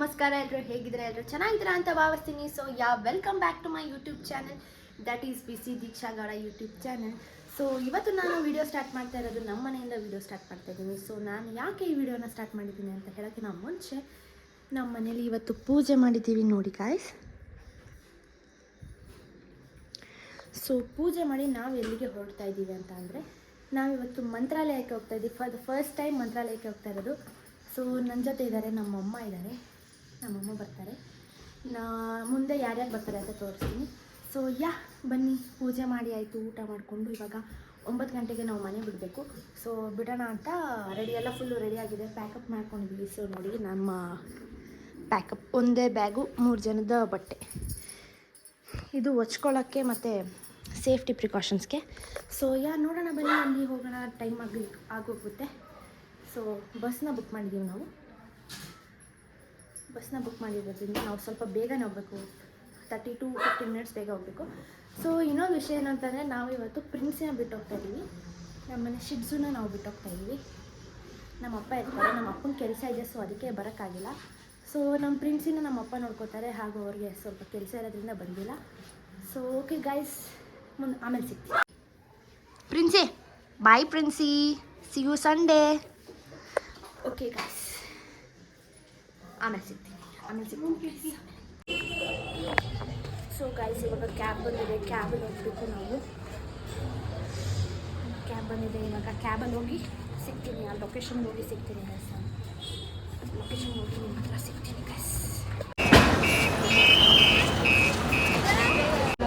ನಮಸ್ಕಾರ ಎಲ್ಲರೂ ಹೇಗಿದ್ದೀರಾ ಎಲ್ಲರೂ ಚೆನ್ನಾಗಿದ್ದೀರಾ ಅಂತ ಭಾವಿಸ್ತೀನಿ. So welcome back to my YouTube channel, that is P C Deeksha Gowda YouTube channel. So ಇವತ್ತು ನಾನು ವಿಡಿಯೋ ಸ್ಟಾರ್ಟ್ ಮಾಡ್ತಾ ಇರೋದು ನಮ್ಮ ಮನೆಯಿಂದ ವಿಡಿಯೋ ಸ್ಟಾರ್ಟ್ ಮಾಡ್ತಾ ಇದ್ದೀನಿ. ಸೊ ನಾನು ಯಾಕೆ ಈ ವಿಡಿಯೋನ ಸ್ಟಾರ್ಟ್ ಮಾಡಿದ್ದೀನಿ ಅಂತ ಹೇಳೋಕ್ಕೆ ನಾವು ಮುಂಚೆ ನಮ್ಮ ಮನೇಲಿ ಇವತ್ತು ಪೂಜೆ ಮಾಡಿದ್ದೀವಿ ನೋಡಿ ಗಾಯ್ಸ್. ಸೊ ಪೂಜೆ ಮಾಡಿ ನಾವು ಎಲ್ಲಿಗೆ ಹೊರಡ್ತಾ ಇದ್ದೀವಿ ಅಂತ ಅಂದರೆ ನಾವಿವತ್ತು ಮಂತ್ರಾಲಯಕ್ಕೆ ಹೋಗ್ತಾ ಇದ್ದೀವಿ. ಫಾರ್ ದ ಫಸ್ಟ್ ಟೈಮ್ ಮಂತ್ರಾಲಯಕ್ಕೆ ಹೋಗ್ತಾ ಇರೋದು. ಸೊ ನನ್ನ ಜೊತೆ ಇದ್ದಾರೆ, ನಮ್ಮಮ್ಮ ಇದ್ದಾರೆ, ನಮ್ಮಮ್ಮ ಬರ್ತಾರೆ, ಮುಂದೆ ಯಾರ್ಯಾರು ಬರ್ತಾರೆ ಅಂತ ತೋರಿಸ್ತೀನಿ. ಸೊ ಬನ್ನಿ, ಪೂಜೆ ಮಾಡಿ ಆಯಿತು, ಊಟ ಮಾಡಿಕೊಂಡು ಇವಾಗ 9 ಗಂಟೆಗೆ ನಾವು ಮನೆ ಬಿಡಬೇಕು. ಸೊ ಬಿಡೋಣ ಅಂತ ಎಲ್ಲ ಫುಲ್ಲು ರೆಡಿ ಆಗಿದೆ, ಪ್ಯಾಕಪ್ ಮಾಡ್ಕೊಂಡಿದ್ದೀವಿ. ಸೊ ನೋಡಿ ನಮ್ಮ ಪ್ಯಾಕಪ್ ಒಂದೇ ಬ್ಯಾಗು, 3 ಜನದ ಬಟ್ಟೆ, ಇದು ಒಚ್ಕೊಳ್ಳೋಕ್ಕೆ ಮತ್ತು ಸೇಫ್ಟಿ ಪ್ರಿಕಾಷನ್ಸ್ಗೆ. ಸೊ ನೋಡೋಣ ಬನ್ನಿ, ಅಲ್ಲಿ ಹೋಗೋಣ, ಟೈಮ್ ಆಗೋಗುತ್ತೆ. ಸೊ ಬಸ್ನ ಬುಕ್ ಮಾಡಿದ್ದೀವಿ ನಾವು. ಬಸ್ನ ಬುಕ್ ಮಾಡಿರೋದ್ರಿಂದ ನಾವು ಸ್ವಲ್ಪ ಬೇಗನೆ ಹೋಗಬೇಕು, 30 to 15 ಮಿನಿಟ್ಸ್ ಬೇಗ ಹೋಗಬೇಕು. ಸೊ ಇನ್ನೊಂದು ವಿಷಯ ಏನಂತಂದರೆ ನಾವು ಇವತ್ತು ಪ್ರಿನ್ಸಿನ ಬಿಟ್ಟು ಹೋಗ್ತಾ ಇದ್ದೀವಿ, ನಮ್ಮನೆ ಶಿಡ್ಸುನ ನಾವು ಬಿಟ್ಟು ಹೋಗ್ತಾ ಇದ್ದೀವಿ. ನಮ್ಮ ಅಪ್ಪ ಇರ್ತಾರೆ, ನಮ್ಮ ಅಪ್ಪನ ಕೆಲಸ ಇದೆ, ಸೊ ಅದಕ್ಕೆ ಬರೋಕ್ಕಾಗಿಲ್ಲ. ಸೊ ನಮ್ಮ ಪ್ರಿನ್ಸಿನ ನಮ್ಮ ಅಪ್ಪ ನೋಡ್ಕೋತಾರೆ, ಹಾಗೂ ಅವ್ರಿಗೆ ಸ್ವಲ್ಪ ಕೆಲಸ ಇರೋದ್ರಿಂದ ಬಂದಿಲ್ಲ. ಸೊ ಓಕೆ ಗೈಸ್, ಆಮೇಲೆ ಸಿಗ್ತೀವಿ. Princy bye Princy, see you Sunday. Okay guys, ಆಮೇಲೆ ಸಿಗ್ತೀನಿ. ಸೊ ಗೈಸ್, ಇವಾಗ ಕ್ಯಾಬ್ ಬಂದಿದೆ, ಕ್ಯಾಬಲ್ಲಿ ಹೋಗ್ಬೇಕು ನಾವು. ಕ್ಯಾಬ್ ಬಂದಿದೆ, ಇವಾಗ ಕ್ಯಾಬಲ್ಲಿ ಹೋಗಿ ಸಿಗ್ತೀನಿ, ಆ ಲೊಕೇಶನ್ಗೆ ಹೋಗಿ ಸಿಗ್ತೀನಿ ಗೈಸ್. ನಾನು ಲೊಕೇಶನ್ಗೆ ಹೋಗಿ ನಿಮ್ಮ ಹತ್ರ ಸಿಗ್ತೀನಿ ಗೈಸ್.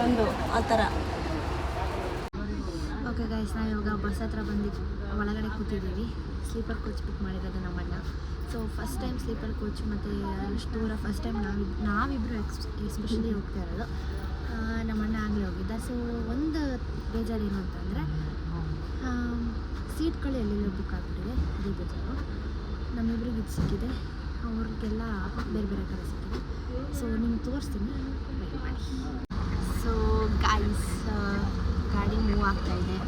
ಒಂದು ಆ ಥರ. ಓಕೆ ಗೈಸ್, ನಾವು ಇವಾಗ ಬಸ್ ಹತ್ರ ಬಂದಿದ್ದು ಒಳಗಡೆ ಕೂತಿದ್ದೀವಿ. ಸ್ಲೀಪರ್ ಕೋಚ್ ಬುಕ್ ಮಾಡಿರೋದು ನಮ್ಮಣ್ಣ. So first time sleeper coach, ಮತ್ತು ಅಷ್ಟು ದೂರ ಫಸ್ಟ್ ಟೈಮ್ ನಾವಿಬ್ಬರು ಎಸ್ಪೆಷಲಿ ಹೋಗ್ತಾ ಇರೋದು. ನಮ್ಮಣ್ಣ ಆಗಲೇ ಹೋಗಿದ್ದ. ಸೊ ಒಂದು ಬೇಜಾರೇನು ಅಂತಂದರೆ ಸೀಟ್ಗಳು ಎಲ್ಲೆಲ್ಲೋ ಬುಕ್ ಆಗಿಬಿಟ್ಟಿದೆ, ಅದೇ ಬೇಜಾರು. ನಮ್ಮಿಬ್ರಿಗೆ ಇದು ಸಿಕ್ಕಿದೆ, ಅವ್ರಿಗೆಲ್ಲ ಬೇರೆ ಬೇರೆ ಕಡೆ ಸಿಕ್ಕಿದೆ. ಸೊ ನಿಮ್ಗೆ ತೋರಿಸ್ತೀನಿ, ವೆಯ್ಟ್ ಮಾಡಿ. ಸೊ ಗೈಸ್, ಗಾಡಿ ಮೂವ್ ಆಗ್ತಾಯಿದೆ,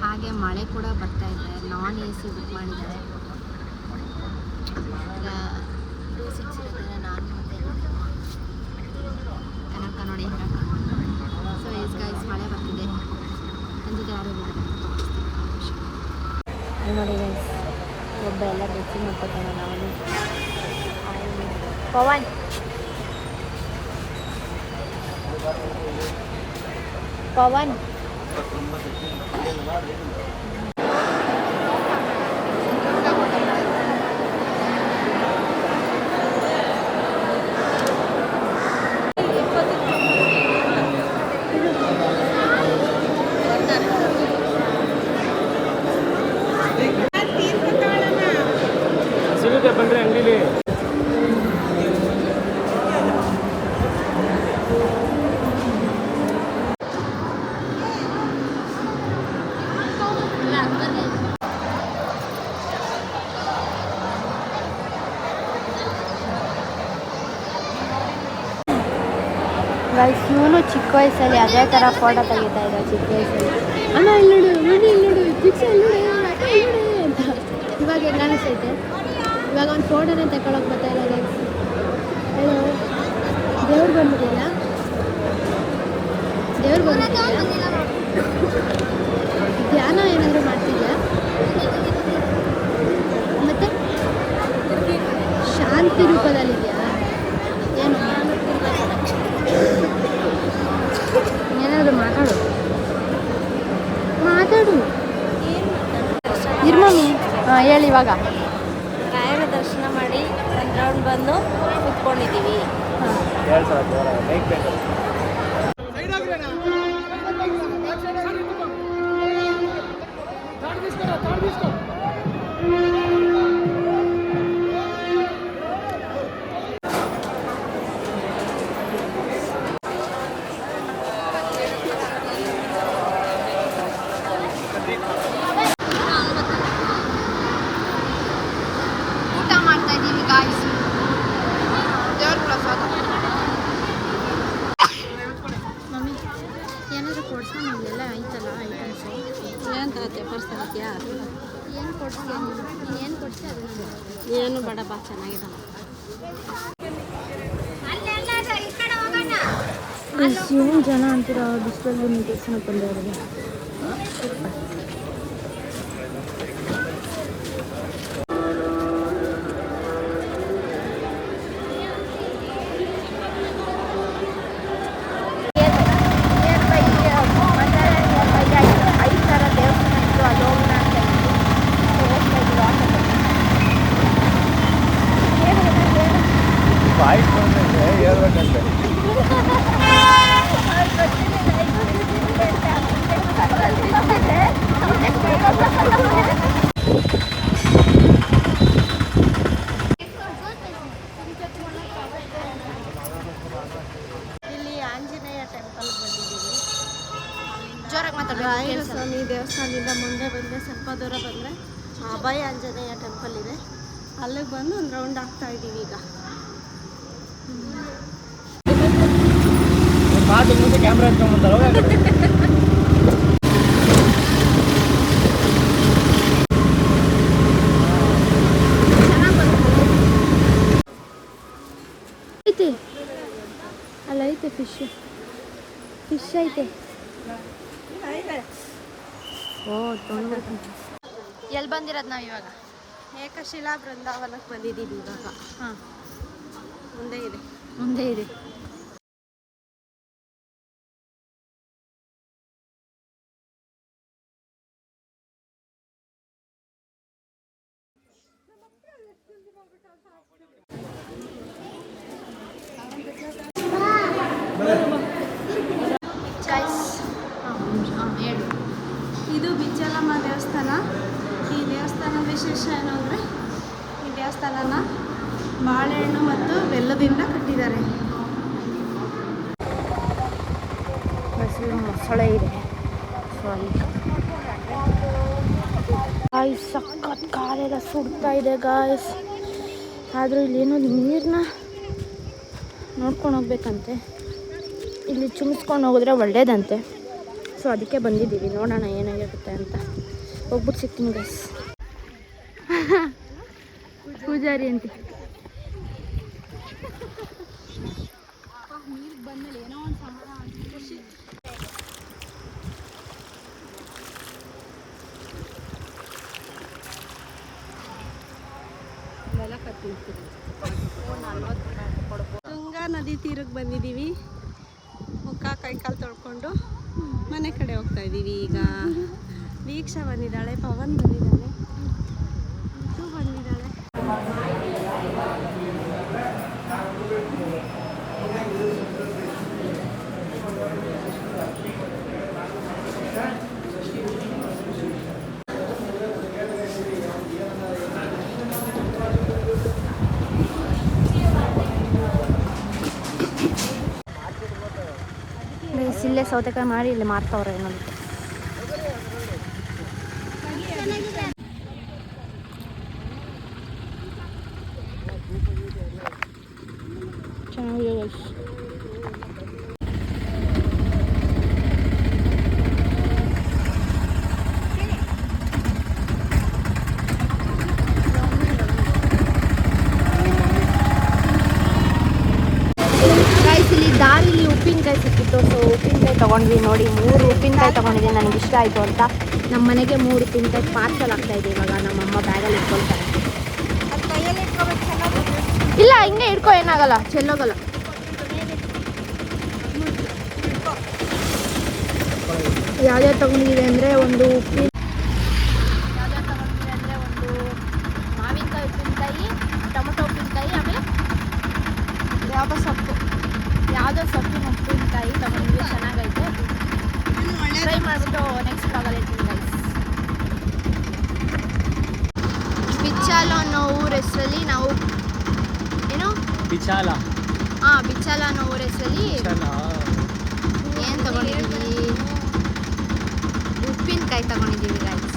ಹಾಗೆ ಮಳೆ ಕೂಡ ಬರ್ತಾಯಿದೆ. ನಾನ್ AC ಬುಕ್ ಮಾಡಿದ್ದಾರೆ. ಈಗ 2 seats ಇರೋದ್ರೆ ನಾನು ಮತ್ತು ಕನಕ ನೋಡಿ. ಸೊ ಎಸ್ ಗೈಸ್, ಮಳೆ ಬರ್ತಿದೆ, ನನ್ನ ಜೊತೆ ಯಾರು ನೋಡಿ ಗೈಸ್, ಒಬ್ಬ ಎಲ್ಲ ಡ್ರೆಸ್ಸಿಂಗ್ ಮಾಡ್ಕೊತಾನೆ. ನಾವು ಪವನ್ ಪವನ್ ಬಂದರೆ ಅಂಗಡಿಲಿ ಗೈಸ್, ಇವನು ಚಿಕ್ಕ ವಯಸ್ಸಲ್ಲಿ ಅದೇ ಥರ ಫೋಟೋ ತೆಗಿತಾ ಇದ್ದ. ಚಿಕ್ಕ ವಯಸ್ಸಲ್ಲಿ ಅಮ್ಮ ಇಲ್ಲೋಡು, ಇಲ್ಲೋಡು ಚಿಕ್ಕ ಇಲ್ಲೋಡೆ ಅಂತ. ಇವಾಗ ಹೆಂಗೆ ಅನಿಸ್ತೈತೆ? ಇವಾಗ ಒಂದು ಫೋಟೋನೇ ತಗೊಳಕ್ಕೆ ಬರ್ತಾ ಇಲ್ಲ ಗೈಸ್. ಹೇಳೋ, ದೇವ್ರು ಬಂದಿದೆಯಲ್ಲ, ದೇವ್ರು ಬಂದಿದೆಯಲ್ಲ, ಧ್ಯಾನ ಏನಾದರೂ ಮಾಡ್ತಿದ್ಯಾ? ಮತ್ತು ಶಾಂತಿ ರೂಪದಲ್ಲಿದೆಯಾ ಏನು? ಏನಾದರೂ ಮಾತಾಡು ಇರ್ಮಮ್ಮಿ. ಹೇಳಿ. ಇವಾಗ ರಾಯರ ದರ್ಶನ ಮಾಡಿ ಒಂದು ರೌಂಡ್ ಬಂದು ಕುತ್ಕೊಂಡಿದ್ದೀವಿ. ಊಟ ಮಾಡ್ತಾ ಇದ್ದೀವಿ ಗಾಯ್ಸ್, ದೇವ್ರ ಪ್ರಸಾದ. ಮಮ್ಮಿ ಏನಾದರೂ ಕೊಡ್ಸೋಣ, ಇಲ್ಲೆಲ್ಲ ಐತಲ್ಲ ಐಟಮ್ಸು. ಏನು ತಗೋತೆ? ಪರ್ಸ್ ತಗೋತೀಯಾ? ಏನು ಕೊಡ್ತೀಯ ನೀನು? ಏನು ಕೊಡ್ತೀಯ? ಅದು ಏನು ಬೇಡಪ್ಪ, ಚೆನ್ನಾಗಿರಲ್ಲ. ಏನು ಜನ ಅಂತೀರ ಬಿಸಿಲಲ್ಲಿ ನಿದರ್ಶನಕ್ಕೆ ಬಂದವರಿಗೆ. ಇಲ್ಲಿ ಆಂಜನೇಯ ಟೆಂಪಲ್ ಬಂದಿದ್ದೀವಿ. ಜೋರಾಗಿ ರಾಯರ ಸ್ವಾಮಿ ದೇವಸ್ಥಾನದಿಂದ ಮುಂದೆ ಬಂದರೆ ಸ್ವಲ್ಪ ದೂರ ಬಂದರೆ ಅಭಯ ಆಂಜನೇಯ ಟೆಂಪಲ್ ಇದೆ. ಅಲ್ಲಿಗೆ ಬಂದು ಒಂದು ರೌಂಡ್ ಆಗ್ತಾ ಇದ್ದೀವಿ ಈಗ. ಕ್ಯಾಮ್ರಾ ಐತೆ ಅಲ್ಲ, ಐತೆ ಫಿಶ್ ಐತೆ. ಓ ಎಲ್ಲಿ ಬಂದಿರೋದು ನಾವು ಇವಾಗ? ಏಕಶಿಲಾ ಬೃಂದಾವನಕ್ಕೆ ಬಂದಿದ್ದೀವಿ ಇವಾಗ. ಹಾಂ, ಮುಂದೆ ಇದೆ. ಇದು ಬಿಚ್ಚಲಮ್ಮ ದೇವಸ್ಥಾನ. ಈ ದೇವಸ್ಥಾನದ ವಿಶೇಷ ಏನು ಅಂದರೆ, ಈ ದೇವಸ್ಥಾನನ ಬಾಳೆಹಣ್ಣು ಮತ್ತು ಬೆಲ್ಲದಿಂದ ಕಟ್ಟಿದ್ದಾರೆ. ಮೊಸಳೆ ಇದೆ. ಗಾಯ್ಸ್ ಸಖತ್ ಕಾಲೆಲ್ಲ ಸುಡ್ತಾ ಇದೆ ಗಾಯ್ಸ್. ಆದರೂ ಇಲ್ಲೇನೋ ನೀರನ್ನ ನೋಡ್ಕೊಂಡು ಹೋಗ್ಬೇಕಂತೆ. ಇಲ್ಲಿ ಚುಮ್ಸ್ಕೊಂಡು ಹೋಗಿದ್ರೆ ಒಳ್ಳೇದಂತೆ. ಸೊ ಅದಕ್ಕೆ ಬಂದಿದ್ದೀವಿ, ನೋಡೋಣ ಏನಾಗಿರುತ್ತೆ ಅಂತ. ಹೋಗ್ಬಿಟ್ಟು ಸಿಗ್ತೀನಿ ಗೈಸ್. ಪೂಜಾರಿ ಅಂತೆ. ತುಂಗಾ ನದಿ ತೀರಕ್ಕೆ ಬಂದಿದ್ದೀವಿ. ಮುಖ ಕೈಕಾಲು ತೊಳ್ಕೊಂಡು ಮನೆ ಕಡೆ ಹೋಗ್ತಾ ಇದ್ದೀವಿ ಈಗ. ದೀಕ್ಷಾ ಬಂದಿದ್ದಾಳೆ, ಪವನ್ ಬಂದಿದ್ದಾಳೆ, ಇದು ಬಂದಿದ್ದಾಳೆ. ಇಲ್ಲೇ ಸೌತೆಕಾಯಿ ಮಾಡಿ ಇಲ್ಲಿ ಮಾರ್ತಾವ್ರೆ ಏನಂತ. ಚೆನ್ನಾಗಿದೆ ಗೈಸ್. ಇಲ್ಲಿ ದಾರಿಲಿ ಉಪ್ಪಿನಕಾಯಿ ಸಿಕ್ಕಿತ್ತು. ಸೊ ಉಪ್ಪಿನಕಾಯಿ ತೊಗೊಂಡ್ವಿ. ನೋಡಿ 3 ಉಪ್ಪಿನಕಾಯಿ ತೊಗೊಂಡಿದ್ದೀನಿ, ನನಗೆ ಇಷ್ಟ ಆಯಿತು ಅಂತ. ನಮ್ಮ ಮನೆಗೆ 3 ಉಪ್ಪಿನಕಾಯಿ ಪಾರ್ಸಲ್ ಆಗ್ತಾಯಿದೆ ಇವಾಗ. ನಮ್ಮಮ್ಮ ಬ್ಯಾಗಲ್ಲಿ ಇಟ್ಕೊಳ್ತಾರೆ. ಇಲ್ಲ, ಹಿಂಗೆ ಇಟ್ಕೊ, ಏನಾಗಲ್ಲ, ಚೆಲ್ಲೋಗಲ್ಲ. ಯಾವ್ಯಾವ ತೊಗೊಂಡಿದೆ ಅಂದರೆ ಒಂದು ಮಾವಿನಕಾಯಿ ಉಪ್ಪಿನಕಾಯಿ, ಟೊಮೊಟೊ ಉಪ್ಪಿನಕಾಯಿ, ಆಮೇಲೆ ಯಾವುದೋ ಸೊಪ್ಪಿನ ಉಪ್ಪಿನಕಾಯಿ ತೊಗೊಂಡ್ವಿ. ಚೆನ್ನಾಗೈತೆ. ಟ್ರೈ ಮಾಡಿಬಿಟ್ಟು ನೆಕ್ಸ್ಟ್ ಬ್ಲಾಗಲ್ಲಿ ಇರ್ತೀನಿ ಗೈಸ್. ಬಿಚ್ಚಾಲ ಅನ್ನೋ ಊರ ಹೆಸರಲ್ಲಿ ನಾವು ಬಿಚಾಲ ಅನ್ನೋ ಊರ ಹೆಸರಲ್ಲಿ ಏನು ತೊಗೊಂಡಿದ್ದೀವಿ? ಉಪ್ಪಿನಕಾಯಿ ತೊಗೊಂಡಿದ್ದೀವಿ ಗೈಸ್.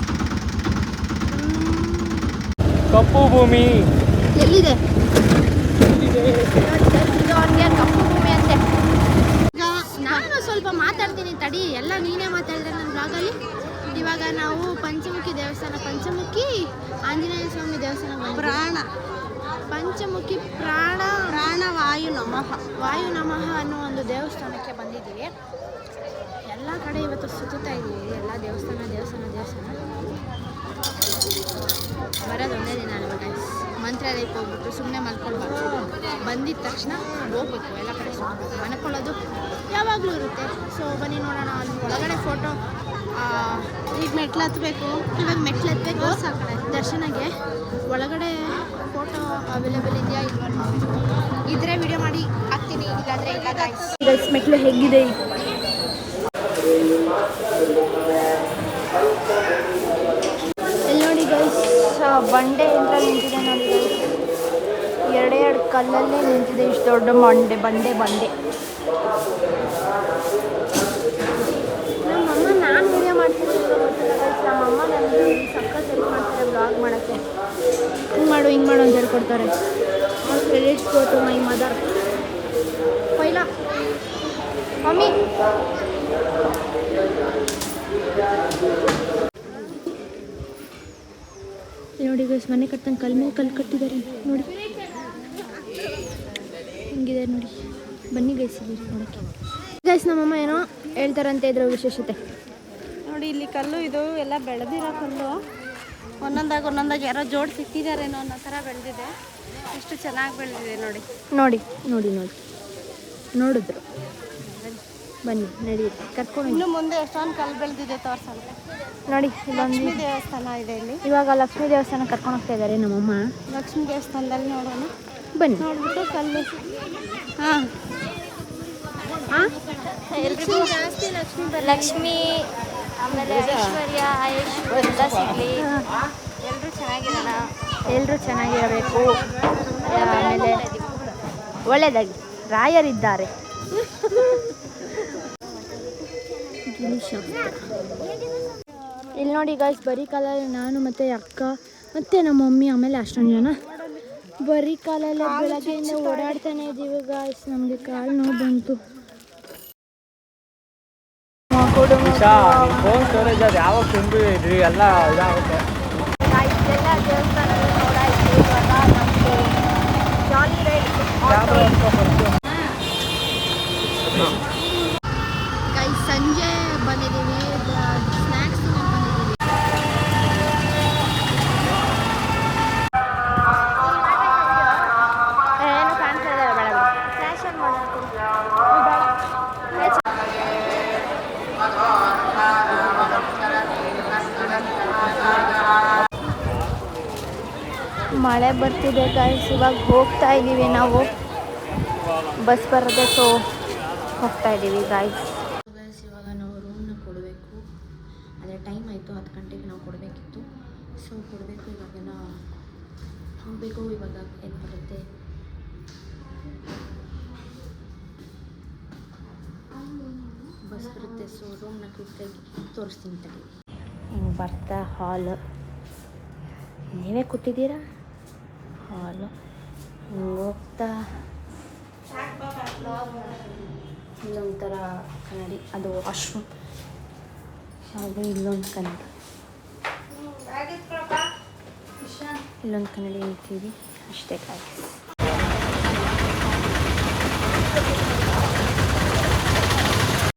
ಕಪ್ಪು ಭೂಮಿ ಎಲ್ಲಿದೆ? ಅವ್ರಿಗೆ ಕಪ್ಪು ಭೂಮಿ ಅಂತೆ. ನಾನು ಸ್ವಲ್ಪ ಮಾತಾಡ್ತೀನಿ ತಡಿ, ಎಲ್ಲ ನೀನೇ ಮಾತಾಡಿದ್ರೆ ನನ್ನ ಬ್ಲಾಗಲ್ಲಿ. ಇವಾಗ ನಾವು ಪಂಚಮುಖಿ ದೇವಸ್ಥಾನ, ಪಂಚಮುಖಿ ಆಂಜನೇಯ ಸ್ವಾಮಿ ದೇವಸ್ಥಾನ. ಪ್ರಾಣ ಪಂಚಮುಖಿ ಪ್ರಾಣವಾಯು ನಮ್ಮ ವಾಯು ನಮಃ ಅನ್ನೋ ಒಂದು ದೇವಸ್ಥಾನಕ್ಕೆ ಬಂದಿದ್ದೀವಿ. ಎಲ್ಲ ಕಡೆ ಇವತ್ತು ಸುತ್ತಾ ಇದ್ದೀವಿ, ಎಲ್ಲ ದೇವಸ್ಥಾನ ಬರೋದು ಒಂದೇ ದಿನ ಅಲ್ವಾ ಗೈಸ್. ಮಂತ್ರಾಲಯಕ್ಕೆ ಹೋಗ್ಬಿಟ್ಟು ಸುಮ್ಮನೆ ಮಲ್ಕೊಳ್ಬಾರ್ದು, ಬಂದಿದ್ದ ತಕ್ಷಣ ಹೋಗ್ಬೇಕು, ಎಲ್ಲ ಕಡೆ ಸುತ್ತಬೇಕು. ಮಲ್ಕೊಳ್ಳೋದು ಯಾವಾಗಲೂ ಇರುತ್ತೆ. ಸೊ ಬನ್ನಿ ನೋಡೋಣ. ಅಲ್ಲಿ ಒಳಗಡೆ ಫೋಟೋ ಈಗ ಮೆಟ್ಲು ಹತ್ತಬೇಕು, ಇವಾಗ ಮೆಟ್ಲು ಹತ್ತಬೇಕು ಸಾಕಡೆ ದರ್ಶನಗೆ. ಒಳಗಡೆ ಫೋಟೋ ಅವೈಲೇಬಲ್ ಇದೆಯಾ ಇಲ್ವಾ ಇದ್ರೆ ವಿಡಿಯೋ ಮಾಡಿ ಹಾಕ್ತೀನಿ, ಇಲ್ಲಾಂದರೆ ಇಲ್ಲ ಗೈಸ್. ಮೆಟ್ಲು ಹೇಗಿದೆ ಇಲ್ಲಿ ನೋಡಿ ಗೈಸ್, ಬಂಡೆ ಅಂತ ನಿಂತಿದೆ ನೋಡಿ ಗೈಸ್. ಎರಡೆರಡು ಕಲ್ಲಲ್ಲೇ ನಿಂತಿದೆ, ಇಷ್ಟು ದೊಡ್ಡ ಬಂಡೆ. ನಮ್ಮಮ್ಮ ನಾನು ವಿಡಿಯೋ ಮಾಡ್ತೀನಿ ಗೊತ್ತಿಲ್ಲ ಗೈಸ್. ನಮ್ಮಮ್ಮ ನನಗೆ ಸಕ್ಕತ್ ಹೆಲ್ಪ್ ಮಾಡ್ತಾರೆ ಬ್ಲಾಗ್ ಮಾಡೋಕ್ಕೆ. ಹಿಂಗೆ ಮಾಡು ಅಂತ ಹೇಳ್ಕೊಡ್ತಾರೆ. Credits go to my mother. ಪೈಲಾ ಮಮ್ಮಿ ನೋಡಿ ಗೈಸ್, ಮನೆ ಕಟ್ಟಂಗೆ ಕಲ್ ಮೇಲೆ ಕಲ್ಲು ಕಟ್ಟಿದ್ದಾರೆ ನೋಡಿ, ಹಿಂಗಿದೆ ನೋಡಿ. ಬನ್ನಿ ಗೈಸ್ ಇಲ್ಲಿ ನೋಡೋಕ್ಕೆ. ಗೈಸ್ ನಮ್ಮಮ್ಮ ಏನೋ ಹೇಳ್ತಾರಂತೆ ಇದ್ರ ವಿಶೇಷತೆ ನೋಡಿ. ಇಲ್ಲಿ ಕಲ್ಲು ಇದು ಎಲ್ಲ ಬೆಳೆದಿರೋ ಕಲ್ಲು, ಒಂದೊಂದಾಗಿ ಯಾರೋ ಜೋಡಿಸಿಟ್ಟಿದ್ದಾರೇನೋ ಅನ್ನೋ ಥರ ಬೆಳೆದಿದೆ. ಎಷ್ಟು ಚೆನ್ನಾಗಿ ಬೆಳೆದಿದೆ ನೋಡಿ. ನೋಡಿದ್ರು. ಬನ್ನಿ ನಡೆಯುತ್ತೆ, ಕರ್ಕೊಂಡು ಇನ್ನು ಮುಂದೆ ಎಷ್ಟೊಂದು ಕಲ್ಲು ಬೆಳೆದಿದೆ ತೋರ್ಸೋಣ ನೋಡಿ. ಲಕ್ಷ್ಮೀ ದೇವಸ್ಥಾನ ಇದೆ ಇಲ್ಲಿ. ಇವಾಗ ಲಕ್ಷ್ಮೀ ದೇವಸ್ಥಾನ ಕರ್ಕೊಂಡು ಹೋಗ್ತಾ ಇದ್ದಾರೆ ನಮ್ಮಮ್ಮ. ಲಕ್ಷ್ಮೀ ದೇವಸ್ಥಾನದಲ್ಲಿ ನೋಡೋಣ, ಬನ್ನಿ. ನೋಡ್ಬಿಟ್ಟು ಕಲ್ಲು ಎಲ್ರಿಗೂ ಜಾಸ್ತಿ ಲಕ್ಷ್ಮಿ ಆಮೇಲೆ ಐಶ್ವರ್ಯ ಎಲ್ಲ ಸಿಗಲಿ, ಎಲ್ಲರೂ ಚೆನ್ನಾಗಿರಬೇಕು, ಆಮೇಲೆ ಒಳ್ಳೆಯದಾಗಿ ರಾಯರಿದ್ದಾರೆ. ಇಲ್ಲಿ ನೋಡಿ ಗಾಯ್ಸ್, ಬರೀ ಕಾಲಲ್ಲಿ ನಾನು ಮತ್ತು ಅಕ್ಕ ಮತ್ತು ನಮ್ಮ ಮಮ್ಮಿ ಆಮೇಲೆ ಅಷ್ಟೊಂದು ಜನ ಬರೀ ಕಾಲಲ್ಲೇ ಬೆಳಗ್ಗೆಯಿಂದ ಓಡಾಡ್ತಾನೆ ಇದ್ದೀವಿ ಗಾಯ್ಸ್. ನಮಗೆ ಕಾಲು ನೋವು ಬಂತು. ಫೋನ್ ಸ್ಟೋರೇಜ್ ಅದು ಯಾವಾಗ ತುಂಬಿ ಇದ್ರಿ ಎಲ್ಲ ಇದಾಗುತ್ತೆ. ಎಲ್ಲ ದೇವಸ್ಥಾನಗಳು ನೋಡಾಯ್ತು. ಇವಾಗ ನಮ್ಮದು ಜಾಲಿ ರೈಡ್ ಗೈಸ್. ಸಂಜೆ ಬಂದಿದ್ದೀವಿ, ಸ್ನ್ಯಾಕ್ಸ್ ಬಂದಿದ್ದೀವಿ. ಏನು ಕಾಣ್ತಾ ಇದ್ದಾವೆ ಬೇಡ, ಫ್ಲ್ಯಾಶ್ ಆನ್ ಮಾಡೋದು ಮಳೆ ಬರ್ತಿದೆ ಗಾಯ್ಸ್. ಇವಾಗ ಹೋಗ್ತಾ ಇದ್ದೀವಿ ನಾವು, ಬಸ್ ಬರುತ್ತೆ, ಸೊ ಹೋಗ್ತಾ ಇದ್ದೀವಿ ಗಾಯ್ಸ್. ಇವಾಗ ನಾವು ರೂಮ್ನ ಕೊಡಬೇಕು, ಅದೇ ಟೈಮ್ ಆಯಿತು, 10 ಗಂಟೆಗೆ ನಾವು ಕೊಡಬೇಕಿತ್ತು. ಸೊ ಕೊಡಬೇಕು, ಇವಾಗೆಲ್ಲ ಹೋಗಬೇಕು. ಇವಾಗ ಏನು ಬರುತ್ತೆ ಬಸ್ ಬರುತ್ತೆ, ಸೊ ರೂಮ್ನ ಕ್ವಿಕ್ಕಾಗಿ ತೋರಿಸ್ತೀನಿ ತಡಿ. ಹಿಂಗೆ ಬರ್ತಾ ಹಾಲು, ನೀವೇ ಕೂತಿದ್ದೀರಾ ಹಾಲು. ಹಿಂಗೆ ಹೋಗ್ತಾ ಇಲ್ಲೊಂಥರ ಕನ್ನಡಿ, ಅದು ವಾಶ್ರೂಮ್, ಹಾಗೂ ಇಲ್ಲೊಂದು ಕನ್ನಡಿ, ಇಲ್ಲೊಂದು ಕನ್ನಡಿ ಇರ್ತೀವಿ ಅಷ್ಟೇ ಗಾಯ್ಸ್.